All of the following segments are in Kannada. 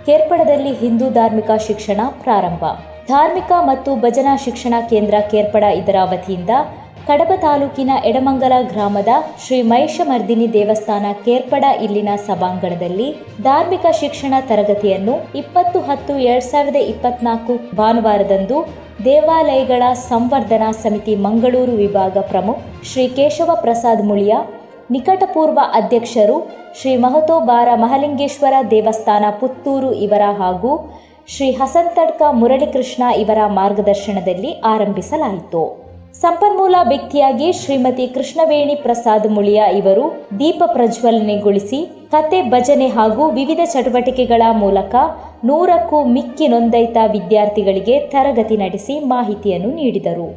ಕೇರ್ಪಡದಲ್ಲಿ ಹಿಂದೂ ಧಾರ್ಮಿಕ ಶಿಕ್ಷಣ ಪ್ರಾರಂಭ. ಧಾರ್ಮಿಕ ಮತ್ತು ಭಜನಾ ಶಿಕ್ಷಣ ಕೇಂದ್ರ ಕೇರ್ಪಡ ಇದರ ವತಿಯಿಂದ ಕಡಬ ತಾಲೂಕಿನ ಎಡಮಂಗಲ ಗ್ರಾಮದ ಶ್ರೀ ಮಹಿಷಮರ್ದಿನಿ ದೇವಸ್ಥಾನ ಕೇರ್ಪಡ ಇಲ್ಲಿನ ಸಭಾಂಗಣದಲ್ಲಿ ಧಾರ್ಮಿಕ ಶಿಕ್ಷಣ ತರಗತಿಯನ್ನು 20/10/2024 ಭಾನುವಾರದಂದು ದೇವಾಲಯಗಳ ಸಂವರ್ಧನಾ ಸಮಿತಿ ಮಂಗಳೂರು ವಿಭಾಗ ಪ್ರಮುಖ ಶ್ರೀ ಕೇಶವ ಪ್ರಸಾದ್ ಮುಳಿಯ, ನಿಕಟಪೂರ್ವ ಅಧ್ಯಕ್ಷರು ಶ್ರೀ ಮಹತೋಬಾರ ಮಹಲಿಂಗೇಶ್ವರ ದೇವಸ್ಥಾನ ಪುತ್ತೂರು ಇವರ ಹಾಗೂ ಶ್ರೀ ಹಸಂತಡ್ಕ ಮುರಳೀಕೃಷ್ಣ ಇವರ ಮಾರ್ಗದರ್ಶನದಲ್ಲಿ ಆರಂಭಿಸಲಾಯಿತು. ಸಂಪನ್ಮೂಲ ವ್ಯಕ್ತಿಯಾಗಿ ಶ್ರೀಮತಿ ಕೃಷ್ಣವೇಣಿ ಪ್ರಸಾದ್ ಮುಳಿಯ ಇವರು ದೀಪ ಪ್ರಜ್ವಲನೆಗೊಳಿಸಿ ಕತೆ, ಭಜನೆ ಹಾಗೂ ವಿವಿಧ ಚಟುವಟಿಕೆಗಳ ಮೂಲಕ 100ಕ್ಕೂ ಮಿಕ್ಕಿ ನೊಂದೈತ ವಿದ್ಯಾರ್ಥಿಗಳಿಗೆ ತರಗತಿ ನಡೆಸಿ ಮಾಹಿತಿಯನ್ನು ನೀಡಿದರು.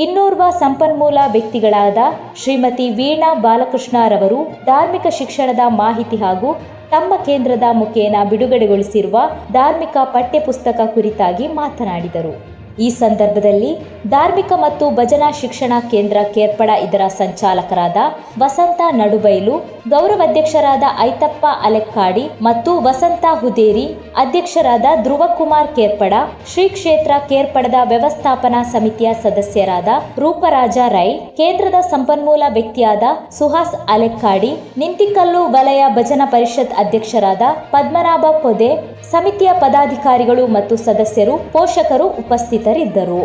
ಇನ್ನೋರ್ವ ಸಂಪನ್ಮೂಲ ವ್ಯಕ್ತಿಗಳಾದ ಶ್ರೀಮತಿ ವೀಣಾ ಬಾಲಕೃಷ್ಣರವರು ಧಾರ್ಮಿಕ ಶಿಕ್ಷಣದ ಮಾಹಿತಿ ಹಾಗೂ ತಮ್ಮ ಕೇಂದ್ರದ ಮುಖೇನ ಬಿಡುಗಡೆಗೊಳಿಸಿರುವ ಧಾರ್ಮಿಕ ಪಠ್ಯಪುಸ್ತಕ ಕುರಿತಾಗಿ ಮಾತನಾಡಿದರು. ಈ ಸಂದರ್ಭದಲ್ಲಿ ಧಾರ್ಮಿಕ ಮತ್ತು ಭಜನಾ ಶಿಕ್ಷಣ ಕೇಂದ್ರ ಕೇರ್ಪಡ ಇದರ ಸಂಚಾಲಕರಾದ ವಸಂತ ನಡುಬೈಲು, ಗೌರವಾಧ್ಯಕ್ಷರಾದ ಐತಪ್ಪ ಅಲೆಕ್ಕಾಡಿ ಮತ್ತು ವಸಂತ ಹುದೇರಿ, ಅಧ್ಯಕ್ಷರಾದ ಧ್ರುವಕುಮಾರ್ ಕೇರ್ಪಡ, ಶ್ರೀ ಕ್ಷೇತ್ರ ಕೇರ್ಪಡದ ವ್ಯವಸ್ಥಾಪನಾ ಸಮಿತಿಯ ಸದಸ್ಯರಾದ ರೂಪರಾಜ ರೈ, ಕೇಂದ್ರದ ಸಂಪನ್ಮೂಲ ವ್ಯಕ್ತಿಯಾದ ಸುಹಾಸ್ ಅಲೆಕ್ಕಾಡಿ, ನಿಂತಿಕಲ್ಲು ವಲಯ ಭಜನಾ ಪರಿಷತ್ ಅಧ್ಯಕ್ಷರಾದ ಪದ್ಮನಾಭ ಪೊದೆ, ಸಮಿತಿಯ ಪದಾಧಿಕಾರಿಗಳು ಮತ್ತು ಸದಸ್ಯರು, ಪೋಷಕರು ಉಪಸ್ಥಿತರಿದ್ದರು.